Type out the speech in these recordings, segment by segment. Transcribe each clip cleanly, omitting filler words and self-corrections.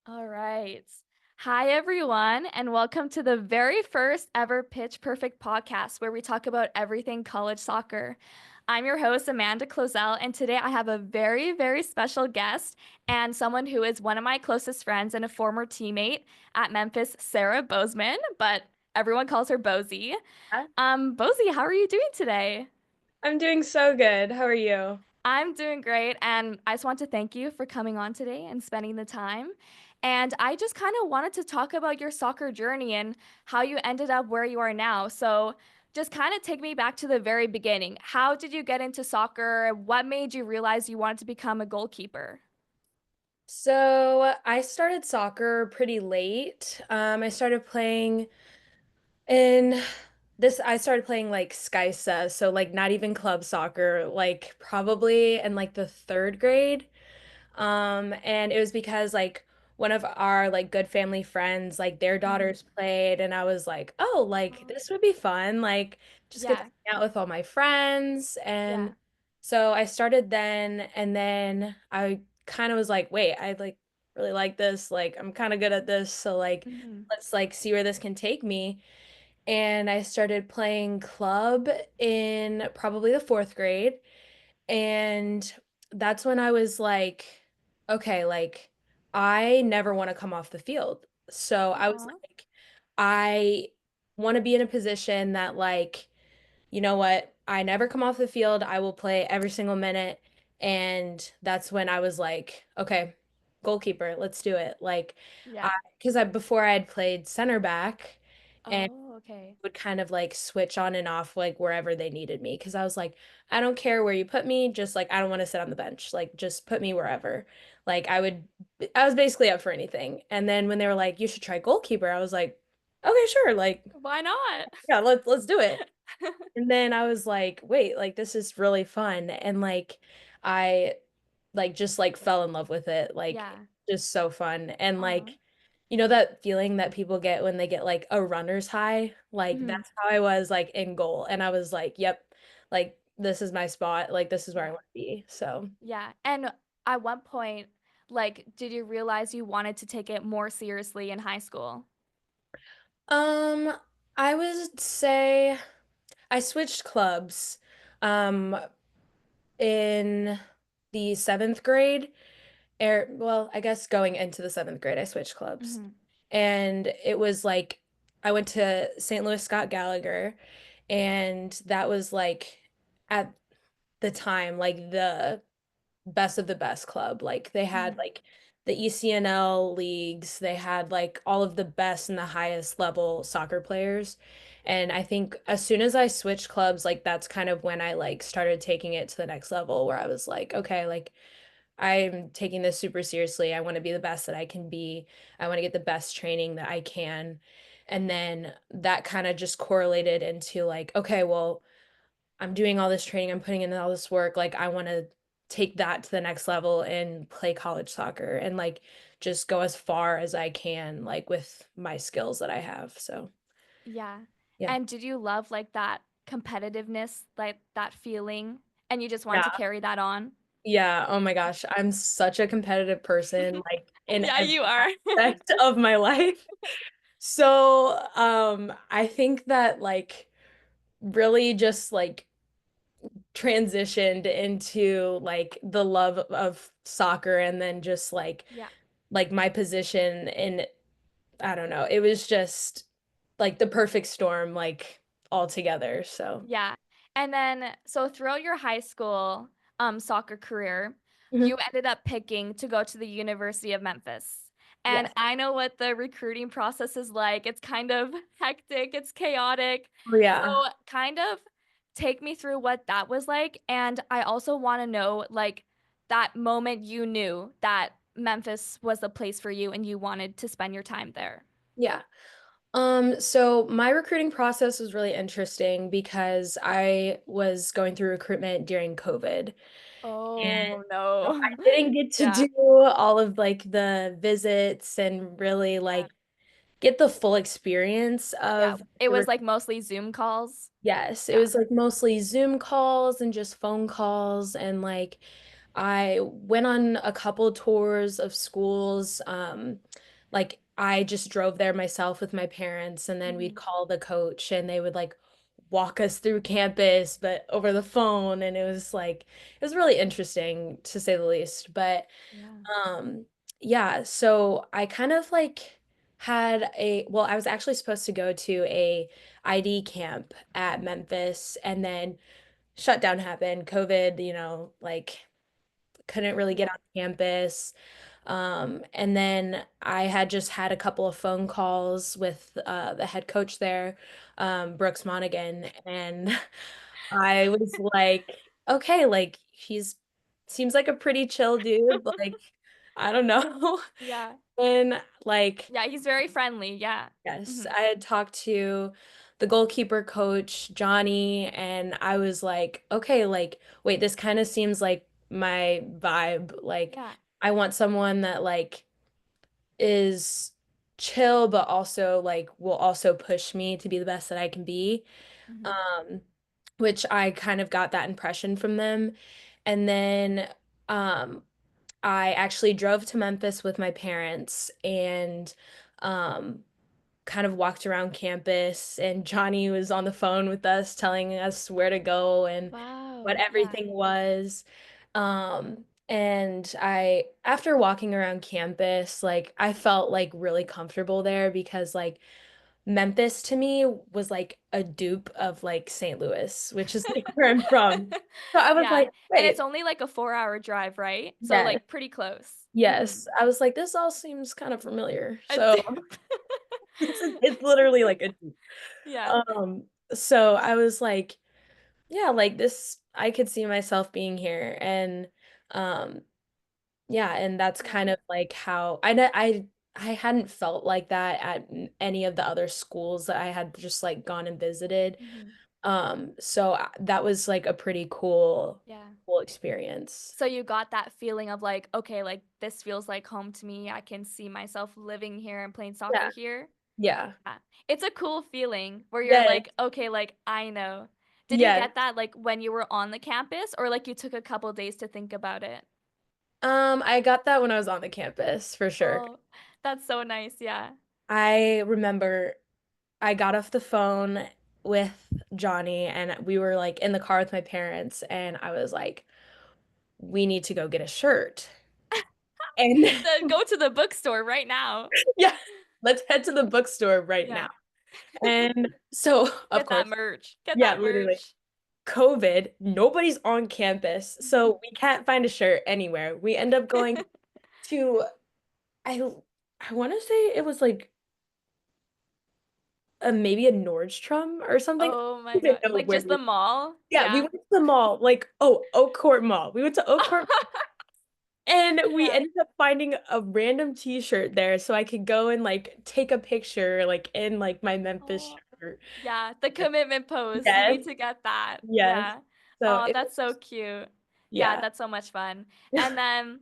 All right. Hi, everyone, and welcome to the very first ever Pitch Perfect podcast where we talk about everything college soccer. I'm your host, Amanda Closell, and today I have a very, very special guest and someone who is one of my closest friends and a former teammate at Memphis, Sarah Bozeman, but everyone calls her Bozy. Huh? Bozy, how are you doing today? I'm doing so good. How are you? I'm doing great, and I just want to thank you for coming on today and spending the time. And I just kind of wanted to talk about your soccer journey and how you ended up where you are now. So, just kind of take me back to the very beginning. How did you get into soccer? What made you realize you wanted to become a goalkeeper? So I started soccer pretty late. I started playing in I started playing like Skysa, so like not even club soccer, like probably in like the third grade. And it was because like one of our like good family friends, like their Mhm. daughters played, and I was like, oh, like Oh, this would be fun. Like just get to yeah, hang out with all my friends. yeah. And so I started then, and then I kind of was like, wait, I like really like this. Like I'm kind of good at this. So like Hmm. let's like see where this can take me. And I started playing club in probably the fourth grade. And that's when I was like, okay, like I never want to come off the field. So I was Aw. like, I want to be in a position that like, you know what? I never come off the field. I will play every single minute. And that's when I was like, okay, goalkeeper, let's do it. Like I Yeah. because I before I had played center back and Oh, okay. would kind of like switch on and off like wherever they needed me because I was like, I don't care where you put me, just like I don't want to sit on the bench. Like just put me wherever. Like I was basically up for anything. And then when they were like, you should try goalkeeper, I was like, okay, sure. Like, Why not? yeah, let's do it. And then I was like, wait, like this is really fun. And like I like just like fell in love with it. Like Yeah. just so fun. And Uh, like you know that feeling that people get when they get like a runner's high? Like mhm. that's how I was like in goal. And I was like, yep, like this is my spot. Like this is where I Yeah. want to be. So, Yeah. And at one point, like, did you realize you wanted to take it more seriously in high school? um, I would say I switched clubs um in the seventh grade. Well, I guess going into the seventh grade, I switched clubs. Hmm. And it was like I went to St. Louis Scott Gallagher, and that was like at the time like the best of the best club. Like they had Hmm. like the ECNL leagues, they had like all of the best and the highest level soccer players. And I think as soon as I switched clubs, like that's kind of when I like started taking it to the next level where I was like, okay, like I'm taking this super seriously. I want to be the best that I can be. I want to get the best training that I can. And then that kind of just correlated into like, okay, well, I'm doing all this training, I'm putting in all this work. Like, I want to take that to the next level and play college soccer and like just go as far as I can, like with my skills that I have. So, Yeah. yeah. And did you love like that competitiveness, like that feeling, and you just want to Yeah. carry that on? Yeah. Oh my gosh. I'm such a competitive person, like in Yeah, every you are. aspect of my life. So, I think that like really just like transitioned into like the love of soccer and then just Yeah. like my position in I don't know. It was just like the perfect storm like all together. So, Yeah. And then, so throughout your high school soccer career, you mhm. ended up picking to go to the University of Memphis. And Yes. I know what the recruiting process is like. It's kind of hectic, it's chaotic. Oh, yeah. So, kind of take me through what that was like. And I also want to know, like, that moment you knew that Memphis was the place for you and you wanted to spend your time there. Yeah. So my recruiting process was really interesting because I was going through recruitment during COVID. And Oh, so no. I didn't get to Yeah. do all of like the visits and really Yeah. like get the full experience Yeah, of it the was like mostly Zoom calls. yes, it Yeah. was like mostly Zoom calls and just phone calls and like I went on a couple tours of schools. Like I just drove there myself with my parents, and then we'd Mhm. call the coach and they would like walk us through campus, but over the phone. And it was really interesting to say the least. But Yeah. um, yeah, so I kind of like well, I was actually supposed to go to a ID camp at Memphis, and then shutdown happened, COVID, like couldn't really get Yeah. on campus. And then I had just had a couple of phone calls with the head coach there, Brooks Monaghan, and I was like, okay, like he's seems like a pretty chill dude, like I don't know. Yeah. And like Yeah, he's very friendly. Yeah. yes, Hmm. I had talked to the goalkeeper coach, Johnny, and I was like, okay, like, wait, this kind of seems like my vibe. Like, Yeah. I want someone that like is chill, but also like will also push me to be the best that I can be. Hmm. Um, which I kind of got that impression from them. And then um I actually drove to Memphis with my parents and um kind of walked around campus, and Johnny was on the phone with us telling us where to go and what Wow. Yeah. everything was. And after walking around campus, like I felt like really comfortable there because like Memphis to me was like a dupe of like St. Louis, which is like where I'm from. So I was Yeah. like, And it's wait, only like a 4-hour drive, right? So yes, like pretty close. Hmm. yes. I was like, this all seems kind of familiar. A So dupe. it's literally like a dupe. Yeah. Um, so I was like, yeah, like this, I could see myself being here. And um, yeah, and that's Yeah. kind of like how I hadn't felt like that at any of the other schools that I had just like gone and visited. Hmm. So that was like a pretty Yeah. cool experience. So you got that feeling of like, okay, like this feels like home to me. I can see myself living here and playing soccer Yeah, here. yeah. Yeah. It's a cool feeling where you're Yes, like, okay, like I know. Did you yes. get that like when you were on the campus or like you took a couple days to think about it? I got that when I was on the campus for sure. Oh, that's so nice. Yeah. I remember I got off the phone with Johnny and we were like in the car with my parents and I was like, we need to go get a shirt. And Then go to the bookstore right now. yeah, let's head to the bookstore right Yeah. now. And so, of Get that course, merch. Get yeah, that literally, merch. COVID, nobody's on campus. So we can't find a shirt anywhere. We end up going to I I want to say it was like maybe a Nordstrom or something. I Oh my don't even God. know Like where just the mall? yeah, we Yeah. went to the mall, like, oh, Oak Court Mall. We went to Oak Court and we Yeah. ended up finding a random t-shirt there so I could go and like take a picture like in like my Memphis Oh, shirt. yeah. The commitment pose. You Yes, need to get that. yes. Yeah. So Oh, it that's so was, cute. Yeah, yeah. that's so much fun. And then,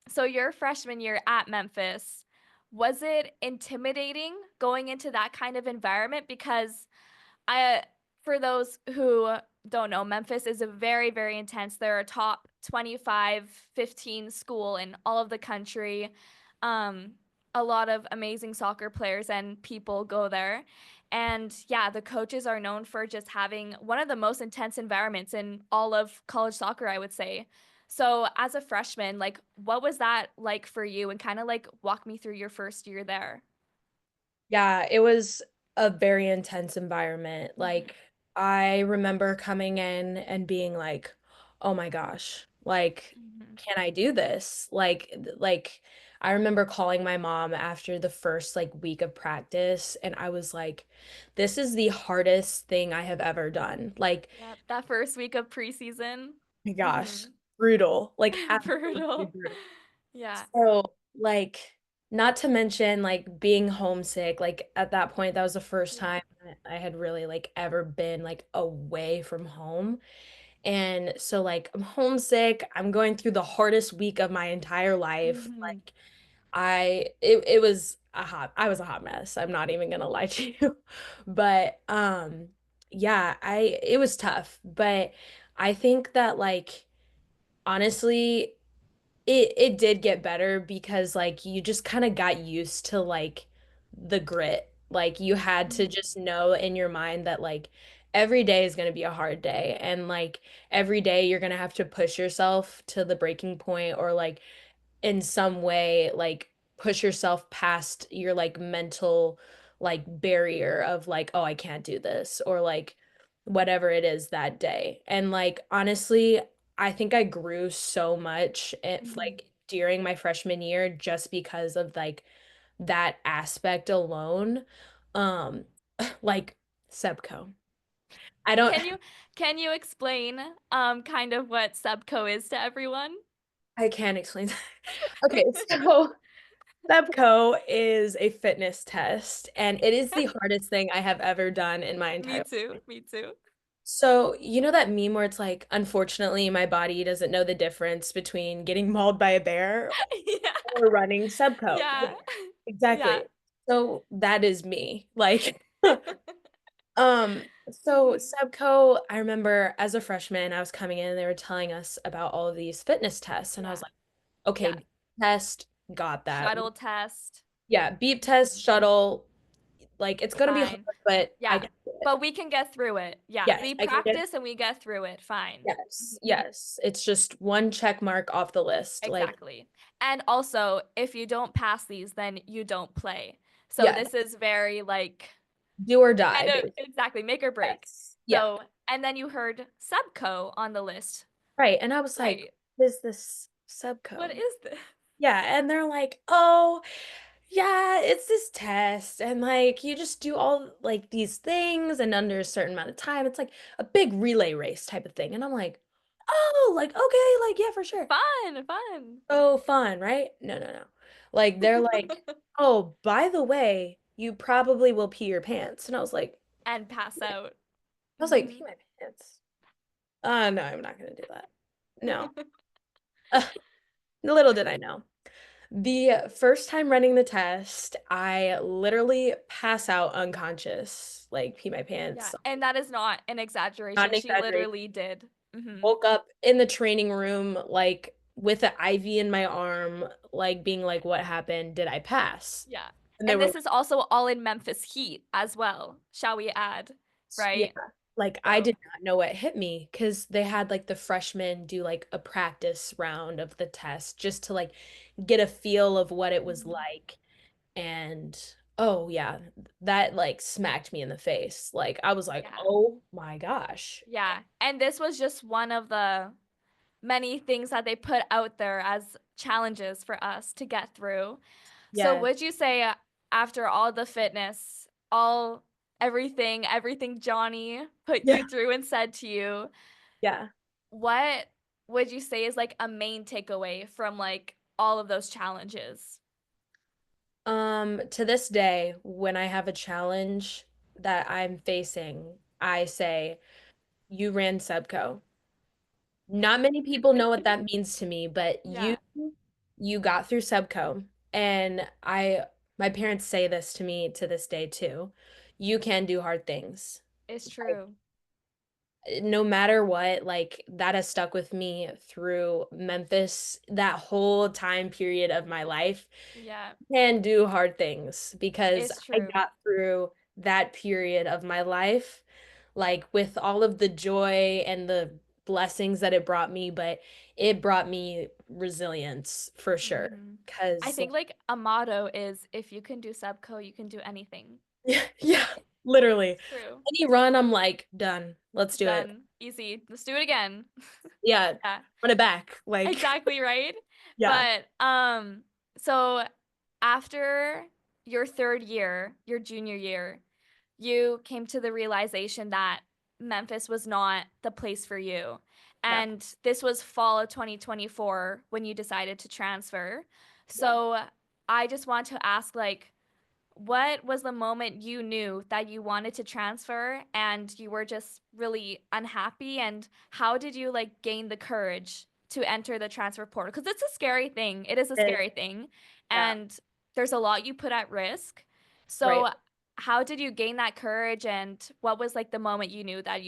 so your freshman year at Memphis, was it intimidating going into that kind of environment? Because I, for those who don't know, Memphis is a very, very intense. They're a top 25, 15 school in all of the country. Um, a lot of amazing soccer players and people go there. And yeah, the coaches are known for just having one of the most intense environments in all of college soccer, I would say. So, as a freshman, like, what was that like for you? And kind of like walk me through your first year there. Yeah, it was a very intense environment. Mhm. Like, I remember coming in and being like, "Oh my gosh, like, Mhm. can I do this?" Like I remember calling my mom after the first like week of practice, and I was like, "This is the hardest thing I have ever done." Like, Yep, that first week of preseason. my gosh, Mhm. brutal, like absolutely Brutal. brutal. Yeah. So, like, not to mention like being homesick, like at that point, that was the first Yeah. time that I had really like ever been like away from home. And so like I'm homesick, I'm going through the hardest week of my entire life. Hmm. Like it was I was a hot mess. I'm not even gonna lie to you. But yeah, I it was tough, but I think that like honestly, it did get better because like you just kind of got used to like the grit. Like you had to Mhm. just know in your mind that like every day is going to be a hard day and like every day you're going to have to push yourself to the breaking point or like in some way like push yourself past your like mental like barrier of like oh I can't do this or like whatever it is that day. And like honestly, I think I grew so much Mhm. like during my freshman year just because of like that aspect alone. Um like Sebco. I don't Can you can you explain kind of what subco is to everyone? I can't explain that. Okay, so Sebco is a fitness test, and it is the hardest thing I have ever done in my entire Me too. life. Me too. So, you know that meme where it's like, unfortunately, my body doesn't know the difference between getting mauled by a bear Yeah. or running Sebco. Yeah. Like, Yeah. exactly. So that is me. Like, um, so Mhm. Sebco, I remember as a freshman, I was coming in and they were telling us about all of these fitness tests, and I was Yeah. like, Yeah. okay, test, got that. Shuttle test. Yeah, beep test, shuttle, like it's gonna be hard, Fine. but I Yeah. can do it. But we can get through it. Yeah. Yes, We I can get, practice and we get through it. Fine. yes, Mhm. yes. It's just one check mark off the list. Like, Exactly. And also, if you don't pass these, then you don't play. So yeah, this is very like do or die, kind of basically. exactly make or break. Yes. Yeah, So, and then you heard Subco on the list. right. And I was like, Right. what is this What subco? is this? Yeah, and they're like, oh, yeah, it's this test, and like you just do all like these things and under a certain amount of time. It's like a big relay race type of thing. And I'm like, oh, like okay, like yeah, for sure. Fun, fun. So fun, right? No, no, no. Like they're like, "Oh, by the way, you probably will pee your pants." And And pass out. I was like, "Pee Hmm. my pants?" No, I'm not gonna do that. No. Little did I know. The first time running the test, I literally pass out unconscious, like pee my Yeah, pants. and that is not an Not exaggeration. an She exaggeration. literally did. Hmm. Woke up in the training room, like with an IV in my arm, like being like, "What happened? Did I pass?" Yeah. And they And were this is also all in Memphis heat as well, shall we add, yeah, right? like I So, did not know what hit me because they had like the freshmen do like a practice round of the test just to like get a feel of what it was mhm. like. And oh yeah, that like smacked me in the face. Like I was like, Yeah. oh my gosh. Yeah. And this was just one of the many things that they put out there as challenges for us to get through. So Yeah. would you say after all the fitness, all everything Johnny put Yeah. you through and said to you, Yeah. what would you say is like a main takeaway from like all of those challenges? To this day, when I have a challenge that I'm facing, I say, you ran Subco. Not many people know what that means to me, but Yeah, you got through Subco. And my parents say this to me to this day too. You can do hard things. it's true. No matter what, like that has stuck with me through Memphis, that whole time period of my life. Yeah, Can do hard things because it's I true. got through that period of my life, like with all of the joy and the blessings that it brought me, but it brought me resilience for sure. Hmm. I Because, think like a motto is if you can do subco, you can do anything. yeah, yeah, literally. It's true. Any run, I'm like, done. Let's do it. Done. Easy. Let's do it again. Yeah, Yeah. run it back. Like, Exactly right. yeah, But so after your third year, your junior year, you came to the realization that Memphis was not the place for you. yeah, And this was fall of 2024 when you decided to transfer. yeah. So I just want to ask like what was the moment you knew that you wanted to transfer and you were just really unhappy? And how did you like gain the courage to enter the transfer portal? Because it's a scary thing. It is a It- scary thing. yeah, And there's a lot you put at risk. right, So how did you gain that courage and what was like the moment you knew that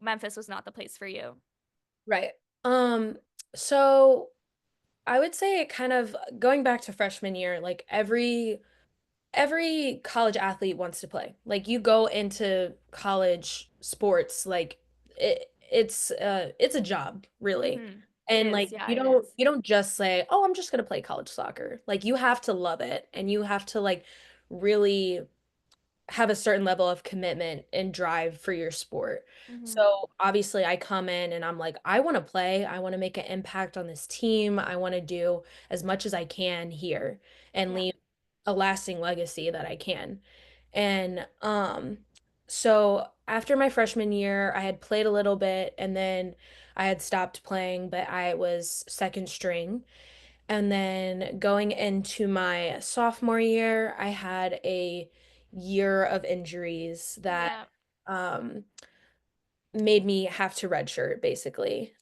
Memphis was not the place for you? right. Um, so I would say it kind of going back to freshman year, like every college athlete wants to play. Like you go into college sports, like it's a job, really. Mm-hmm. It And is. like Yeah, you it don't is. you don't just say, "Oh, I'm just gonna play college soccer." Like you have to love it and you have to like really have a certain level of commitment and drive for your sport. Mm-hmm. So obviously I come in and I'm like, I want to play. I want to make an impact on this team. I want to do as much as I can here and Yeah. leave a lasting legacy that I can. And so after my freshman year, I had played a little bit and then I had stopped playing, but I was second string. And then going into my sophomore year, I had a year of injuries that Yeah. um, made me have to redshirt, basically.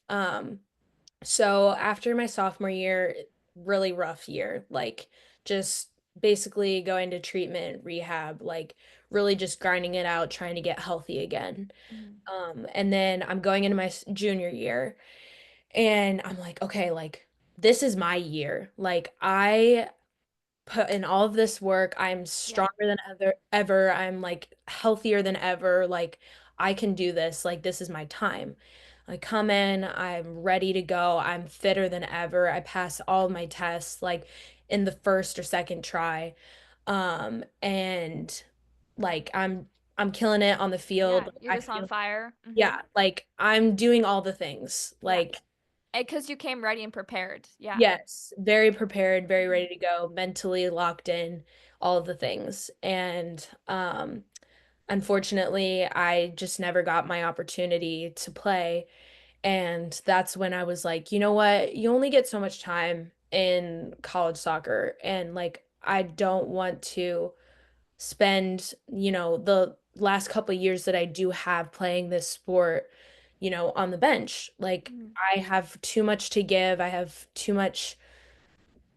So after my sophomore year, really rough year, like just basically going to treatment, rehab, like really just grinding it out, trying to get healthy again. Mm-hmm. And then I'm going into my junior year, and I'm like, okay, like this is my year. Like I put in all of this work. I'm Yeah. stronger than ever. I'm like healthier than ever. Like I can do this. Like this is my time. I come in, I'm ready to go. I'm fitter than ever. I pass all of my tests like in the first or second try. And like I'm killing it on the Yeah. field. You're I just on feel fire. Mm-hmm. yeah, like I'm doing all the things. Yeah. Like Because you came ready and prepared. Yeah. yes, very prepared, very Mm-hmm. ready to go, mentally locked in, all of the things. And unfortunately, I just never got my opportunity to play. And that's when I was like, you know what? You only get so much time in college soccer. And like, I don't want to spend, the last couple of years that I do have playing this sport, on the bench. Like, Mm-hmm. I have too much to give. I have too much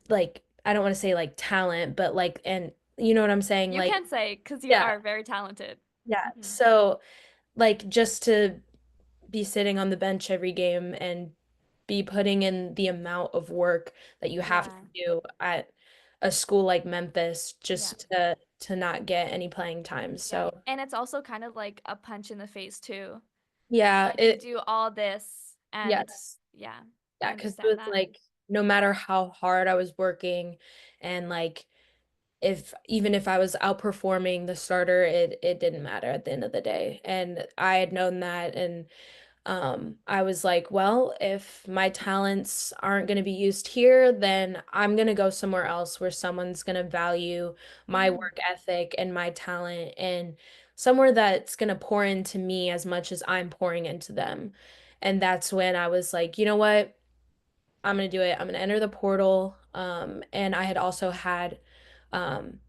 like I don't want to say like talent, but like and you know what I'm saying? You Like can say because you yeah, are very talented. yeah. Mm-hmm. So like just to be sitting on the bench every game and be putting in the amount of work that you have to Yeah. do at a school like Memphis Yeah. just to not get any playing time. Yeah. So And it's also kind of like a punch in the face too. yeah, Like you it do all this and yes. yeah, I Yeah, because it understand was that. like no matter how hard I was working and like if even if I was outperforming the starter, it didn't matter at the end of the day. And I had known that and I was like, well, if my talents aren't going to be used here, then I'm going to go somewhere else where someone's going to value my Mm-hmm. work ethic and my talent and somewhere that's going to pour into me as much as I'm pouring into them. And that's when I was like, you know what? I'm gonna do it. I'm gonna enter the portal. And I had also had um,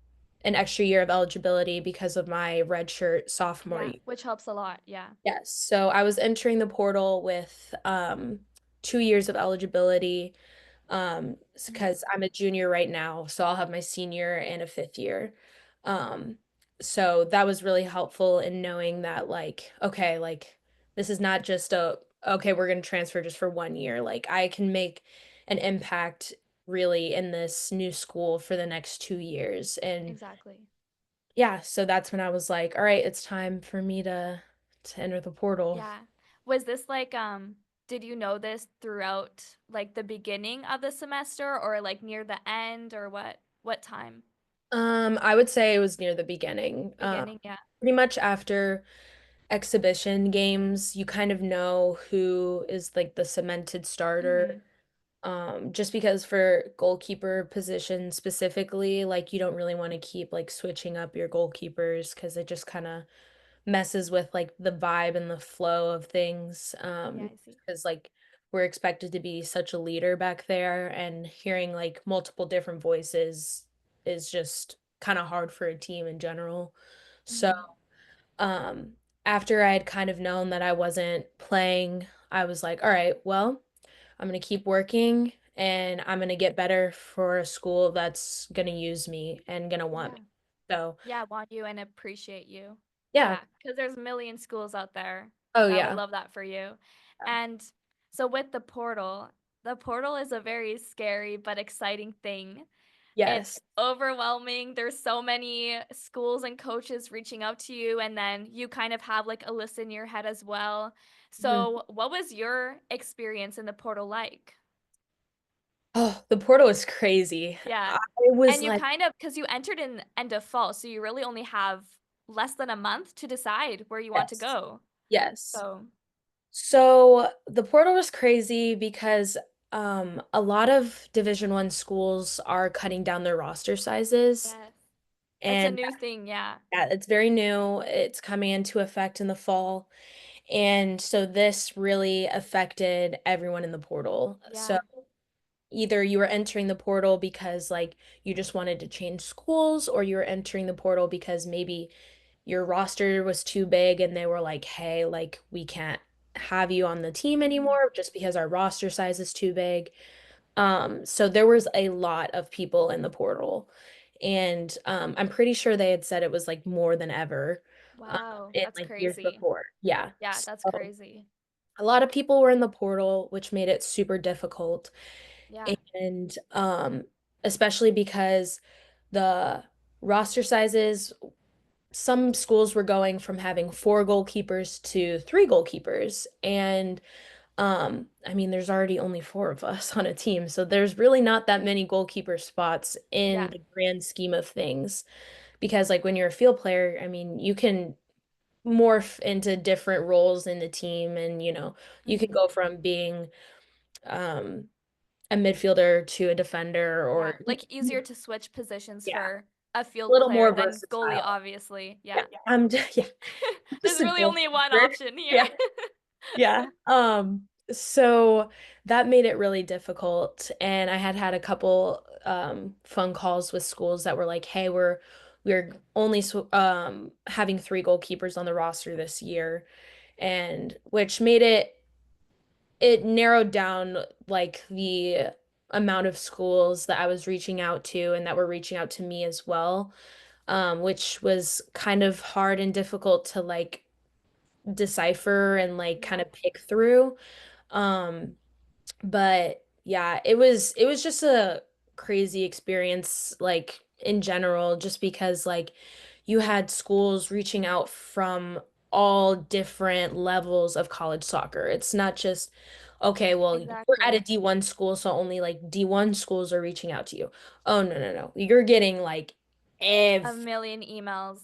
an extra year of eligibility because of my redshirt sophomore Yeah, year. which helps a lot. Yeah. Yes. So I was entering the portal with 2 years of eligibility Mm-hmm. because I'm a junior right now, so I'll have my senior and a fifth year. Um, so that was really helpful in knowing that like, okay, like this is not just a okay, we're gonna transfer just for 1 year. Like I can make an impact really in this new school for the next 2 years. And Exactly. yeah, so that's when I was like, all right, it's time for me to enter the portal. Yeah. Was this like did you know this throughout like the beginning of the semester or like near the end or what time? I would say it was near the beginning. Beginning, yeah. Pretty much after exhibition games, you kind of know who is like the cemented Mm-hmm. starter. Just because for goalkeeper position specifically, like you don't really want to keep like switching up your goalkeepers because it just kind of messes with like the vibe and the flow of things. Yeah, I see. Because like we're expected to be such a leader back there, and hearing like multiple different voices is just kind of hard for a team in general. So, Mm-hmm. um, after I had kind of known that I wasn't playing, I was like, all right, well, I'm gonna keep working and I'm gonna get better for a school that's gonna use me and gonna want me. Yeah. So, Yeah, want you and appreciate you. yeah. Yeah, because there's a million schools out there Oh, that would yeah. love that for you. And so with the portal, the portal is a very scary but exciting thing. It's Yes. overwhelming. There's so many schools and coaches reaching out to you, and then you kind of have like a list in your head as well. Mhm. So, what was your experience in the portal like? Oh, the portal was crazy. Yeah. I was And you like, kind of, because you entered in end of fall, so you really only have less than a month to decide where you want to yes, go. yes. So, So the portal was crazy because a lot of Division 1 schools are cutting down their roster sizes, yes, it's a and new thing. Yeah. yeah, it's very new. It's coming into effect in the fall. And so this really affected everyone in the portal. So Yeah. either you were entering the portal because like you just wanted to change schools, or you were entering the portal because maybe your roster was too big and they were like, hey, like we can't have you on the team Mhm. anymore just because our roster size is too big. So there was a lot of people in the portal. And I'm pretty sure they had said it was like more than ever Wow, in that's like years crazy. before. Yeah. Yeah, that's So crazy. a lot of people were in the portal, which made it super difficult. Yeah. And especially because the roster sizes, some schools were going from having four goalkeepers to three goalkeepers. And I mean, there's already only four of us on a team, so there's really not that many goalkeeper spots in Yeah. the grand scheme of things. Because like when you're a field player, I mean, you can morph into different roles in the team, and you can Hmm. go from being um a midfielder to a defender, Yeah, or like easier to switch positions yeah, for a a field little player more than goalie, versatile. obviously. Yeah, Yeah. yeah, just There's a really only one goalkeeper. option here. Yeah. Yeah. So that made it really difficult. And I had had a couple phone calls with schools that were like, "Hey, we're only having three goalkeepers on the roster this year," and which made it narrowed down like the amount of schools that I was reaching out to and that were reaching out to me as well, which was kind of hard and difficult to like decipher and like kind Yeah, of pick through. Um, but yeah, it was just a crazy experience like in general, just because like you had schools reaching out from all different levels of college soccer. It's not just okay, well, you're at a exactly. D1 school, so only like D1 schools are reaching out to you. Oh, no, no, no. You're getting like A every million emails.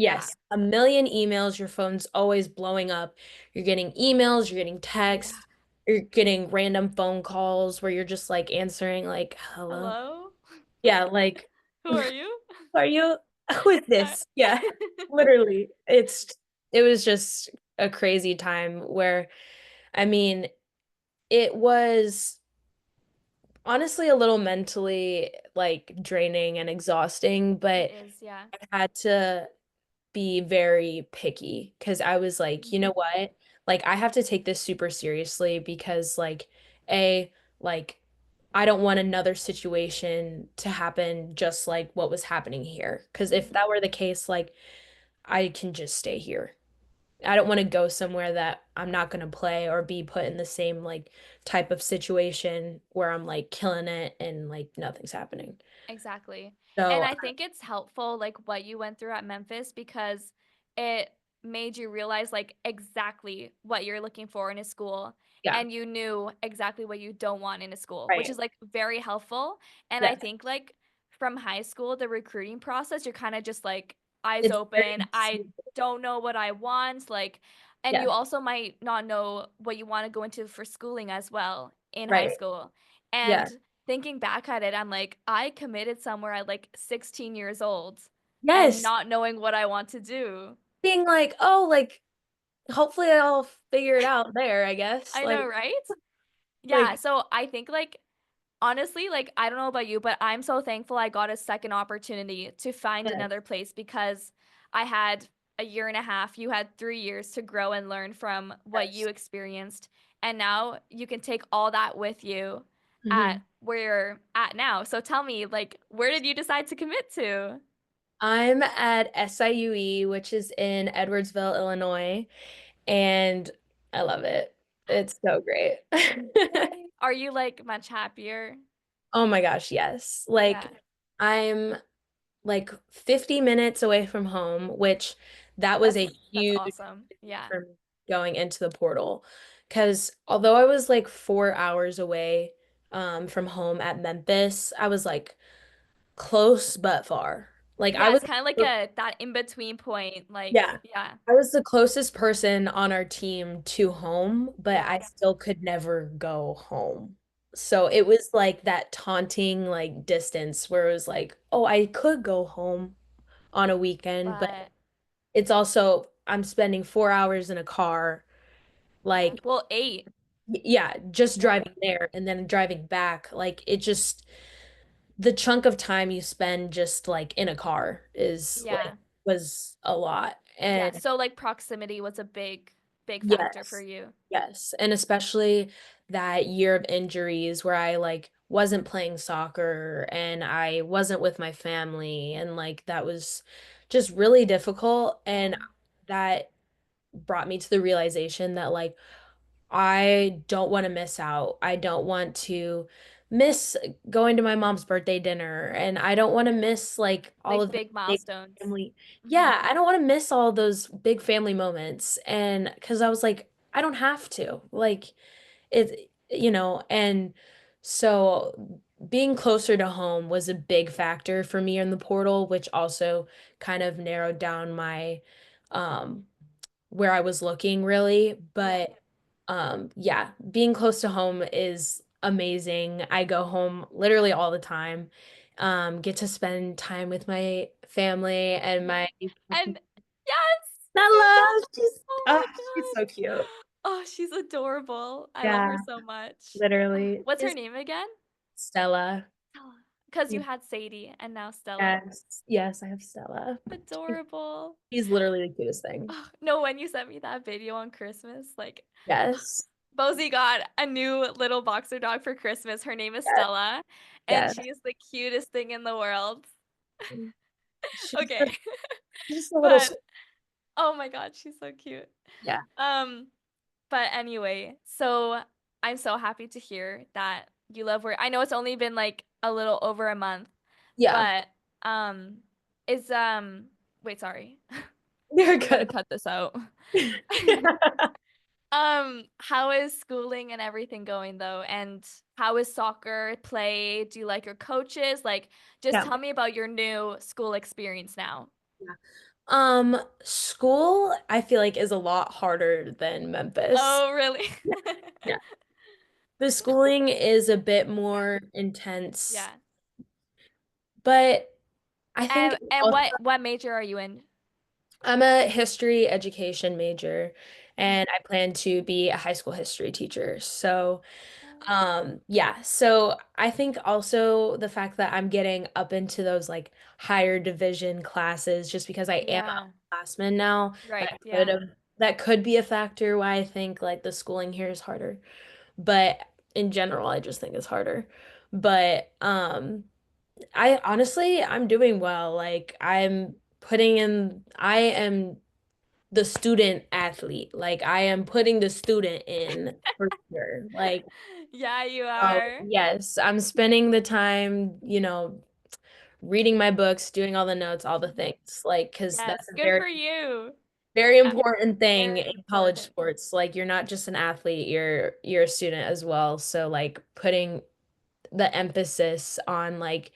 Yeah. yes, a million emails. Your phone's always blowing up. You're getting emails, you're getting Yeah. texts, you're getting random phone calls where you're just like answering, like, hello. Hello? Yeah, like, Who are you? are you? Who is Yeah. this? Yeah, literally. It was just a crazy time where, I mean, it was honestly a little mentally like draining and exhausting, It but is, yeah. I had to be very picky because I was like, you Mhm. know what? Like I have to take this super seriously because like A, like I don't want another situation to happen just like what was happening here. Because if Mhm. that were the case, like I can just stay here. I don't want to go somewhere that I'm not going to play or be put in the same like type of situation where I'm like killing it and like nothing's happening. Exactly. And So, I think it's helpful, like what you went through at Memphis, because it made you realize, like, exactly what you're looking for in a school. yeah, And you knew exactly what you don't want in a school, which right. is like very helpful. And I Yes. think, like, from high school, the recruiting process, you're kind of just like eyes It's open. very I smooth. don't know what I want. Like, and you Yeah, also might not know what you want to go into for schooling as well in high right. school. Yeah. And thinking back at it, I'm like, I committed somewhere at like 16 years old and Yes. not knowing what I want to do. Being like, oh, like hopefully I'll figure it out there, I guess. I know, right? Yeah. Like So I think, like, honestly, like, I don't know about you, but I'm so thankful I got a second opportunity to find yes, another place because I had a year and a half, you had 3 years to grow and learn from what you yes. experienced. And now you can take all that with you at Hmm. where you're at now. So tell me, like, where did you decide to commit to? I'm at SIUE, which is in Edwardsville, Illinois, and I love it. It's so great. Yay. Are you like much happier? Oh my gosh, yes. Yeah. Like I'm like 50 minutes away from home, which that was a That's huge awesome. Yeah. for me going into the portal. Because although I was like 4 hours away from home at Memphis, I was like close but far. Like I Yeah, was, it's kind of like a that in between point. Like, yeah, yeah. I was the closest person on our team to home, but Yeah. I still could never go home. So it was like that taunting like distance where it was like, oh, I could go home on a weekend, but But it's also I'm spending 4 hours in a car, yeah. like Well, 8. yeah, just Yeah. driving there and then driving back. Like it just the chunk of time you spend just like in a car is like Yeah. was a lot. Yeah. And So like proximity was a big factor for yes, you. yes. And especially that year of injuries where I like wasn't playing soccer and I wasn't with my family and like that was just really difficult. Yeah. And that brought me to the realization that like I don't want to miss out. I don't want to miss going to my mom's birthday dinner and I don't want to miss like all Like of the big big milestones. family. Hmm. Yeah, I don't want to miss all those big family moments and because I was like I don't have to. Like and so being closer to home was a big factor for me in the portal, which also kind of narrowed down my um where I was looking really, Yeah. but yeah, being close to home is amazing. I go home literally all the time. Get to spend time with my family and Yeah. my And yes, you Stella. got, oh my She's God. so cute. Oh, she's adorable. I love her Yeah, so much. literally. What's her Is name again? Stella. Because you had Sadie and now Stella. Yes, yes, I have Stella. Adorable. She's literally the cutest thing. Oh, no, when you sent me that video on Christmas, like Yes, Bozy got a new little boxer dog for Christmas. Her name is yes, Stella, and yes. she is the cutest thing in the world. She's Okay. just, she's a little, But oh my God, she's so cute. yeah, Um, but anyway, so I'm so happy to hear that you love work. I know it's only been like a little over a month, yeah. but um is wait, sorry. You're We gotta good. cut this out. How is schooling and everything going though? And how is soccer play? Do you like your coaches? Like, just Yeah. tell me about your new school experience now. Yeah. School, I feel like is a lot harder than Memphis. Oh, really? Yeah. Yeah. The schooling is a bit more intense, Yeah. but I think And also what major are you in? I'm a history education major and I plan to be a high school history teacher. So, yeah, so I think also the fact that I'm getting up into those like higher division classes just because I am Yeah. a upperclassman now, Right. that could Yeah. have that could be a factor why I think like the schooling here is harder. But in general, I just think it's harder. But I honestly I'm doing well. Like I am the student athlete. Like I am putting the student in for sure. Like Yeah, you oh, are. yes, I'm spending the time, reading my books, doing all the notes, all the Mhm. things, like, because that's Yes. a Good very, for you. very Yeah. important thing Very in college important. sports. Like, you're not just an athlete, you're a student as well. So, like, putting the emphasis on like,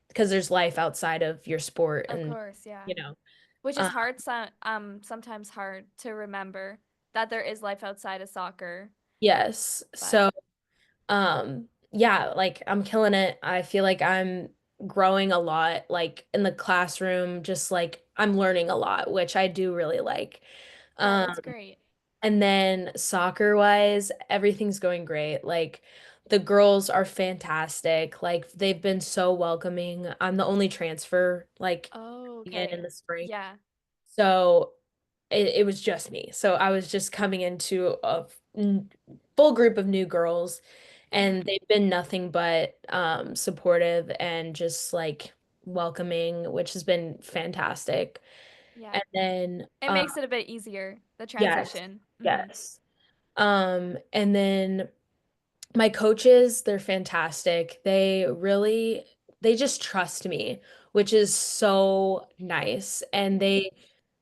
because there's life outside of your sport, Of and course, yeah. you know, Which is uh, hard, sometimes hard to remember that there is life outside of soccer. yes. But So. Yeah, like I'm killing it. I feel like I'm growing a lot, like in the classroom, just like I'm learning a lot, which I do really like. yeah, Um, that's great. and then soccer wise, everything's going great. Like the girls are fantastic. Like they've been so welcoming. I'm the only transfer, like Oh, in okay. the spring. Yeah. So it was just me. So I was just coming into a full group of new girls, Mhm. and they've been nothing but supportive and just like welcoming, which has been fantastic. Yeah. And then It makes it a bit easier, the yes, transition. Hmm. yes. And then My coaches, they're fantastic. They just trust me, which is so nice. And Mhm. they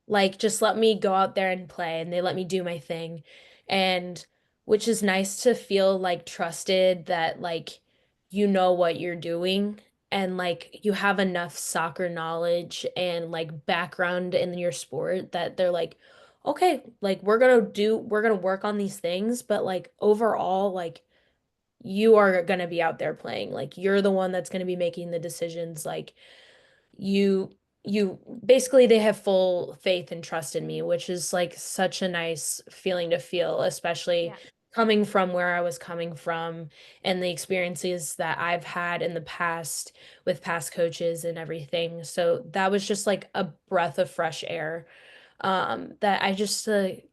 like just let me go out there and play and they let me do my thing. And which is nice to feel like trusted that like you know what you're doing and like you have enough soccer knowledge and like background in your sport that they're like, okay, like we're gonna work on these things, but like overall, like you are gonna be out there playing. Like you're the one that's gonna be making the decisions. Like you you basically they have full faith and trust in me, which is like such a nice feeling to feel, especially Yeah. coming from where I was coming from and the experiences that I've had in the past with past coaches and everything. So that was just like a breath of fresh air that I just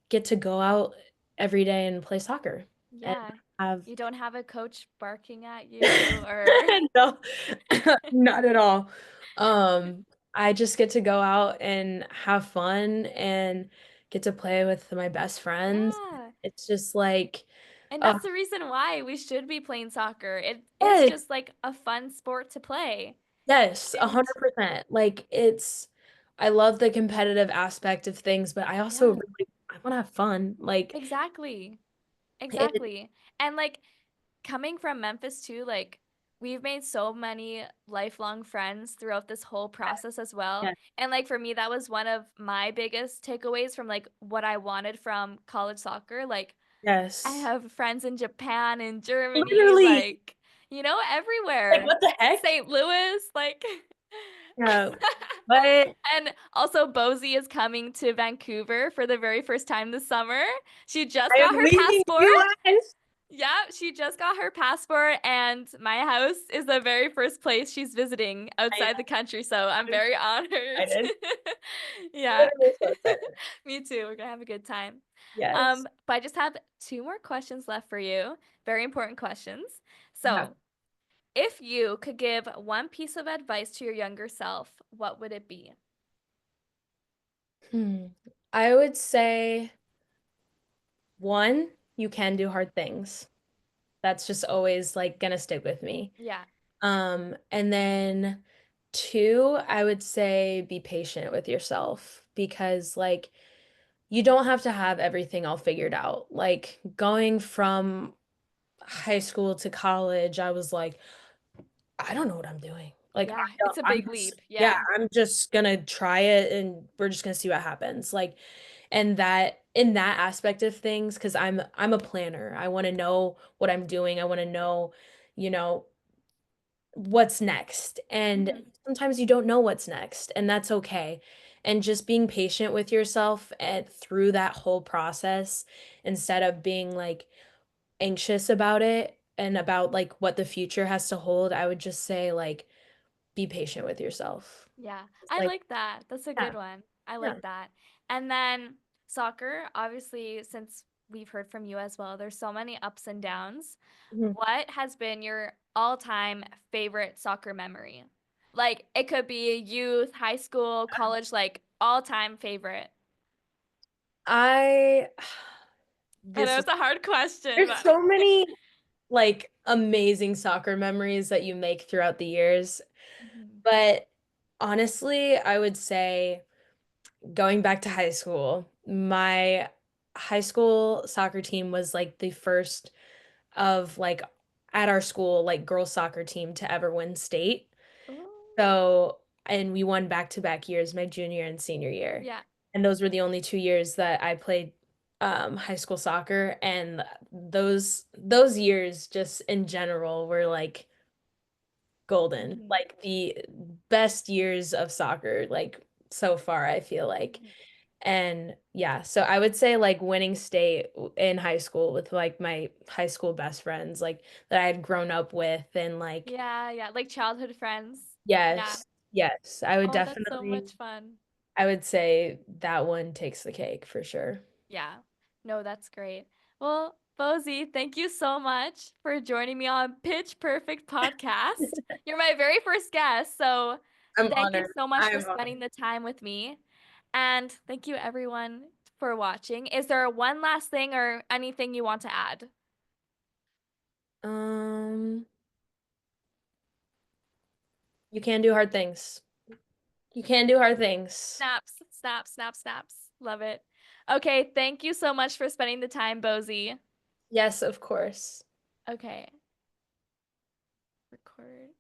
get to go out every day and play soccer and Yeah. have You don't have a coach barking at you or no, not at all. I just get to go out and have fun and get to play with my best friends. yeah. It's just like, And uh, that's the reason why we should be playing soccer. It is yes, just like a fun sport to play. yes, a And hundred percent. Like I love the competitive aspect of things, but I also yeah, really, I want to have fun. Like, exactly. it, Exactly. And like coming from Memphis too, like we've made so many lifelong friends throughout this whole process as well. yeah, And like for me, that was one of my biggest takeaways from like what I wanted from college soccer. Like I yes, have friends in Japan and Germany, literally, like, like everywhere. what the heck? St. Louis, like Yeah, but And also Bozy is coming to Vancouver for the very first time this summer. She just I am got her leaving passport. US. Yeah, she just got her passport, and my house is the very first place she's visiting I outside the country. So I'm am very honored. excited. Yeah, Literally so excited. me too. We're gonna have a good time. Yes. But I just have two more questions left for you. Very important questions. Yeah. So, if you could give one piece of advice to your younger self, what would it be? Hmm. I would say one, you can do hard things. That's just always like gonna stick with me. Yeah. And then two, I would say be patient with yourself because like you don't have to have everything all figured out. Like going from high school to college, I was like, I don't know what I'm doing. Like Yeah, it's a I'm big just leap. yeah, Yeah. I'm just gonna try it and we're just gonna see what happens. Like and that in that aspect of things, because I'm a planner. I want to know what I'm doing. I want to know, you know, what's next. And Hmm. sometimes you don't know what's next, and that's okay. And just being patient with yourself and through that whole process instead of being like anxious about it and about like what the future has to hold, I would just say like be patient with yourself. Yeah, It's I like, like that. That's a yeah, good one. I yeah. like that. And then soccer, obviously, since we've heard from you as well, there's so many ups and downs. Mhm. What has been your all-time favorite soccer memory? Like it could be youth, high school, college, like all-time favorite. I I know this is it's a hard question, there's but so many like amazing soccer memories that you make throughout the years. Mhm. But honestly, I would say going back to high school, my high school soccer team was like the first of like at our school like girls soccer team to ever win state. Ooh. So, and we won back-to-back years, my junior and senior year. Yeah. And those were the only 2 years that I played high school soccer. And those years just in general were like golden. Mhm. Like the best years of soccer, like so far, I feel like. Mhm. And yeah, so I would say like winning state in high school with like my high school best friends, like that I had grown up with and like Yeah, yeah, like childhood friends. Yeah. yes, yes, I would Oh, that's so definitely, much fun. I would say that one takes the cake for sure. Yeah. No, that's great. Well, Bozy, thank you so much for joining me on Pitch Perfect Podcast. You're my very first guest, so I'm thank you honored. so much for I'm honored. spending the time with me. And thank you everyone for watching. Is there one last thing or anything you want to add? Um, you can do hard things. You can do hard things. Snaps, snaps, snaps, snaps. Love it. Okay, thank you so much for spending the time, Bozy. Yes, of course. Okay, record.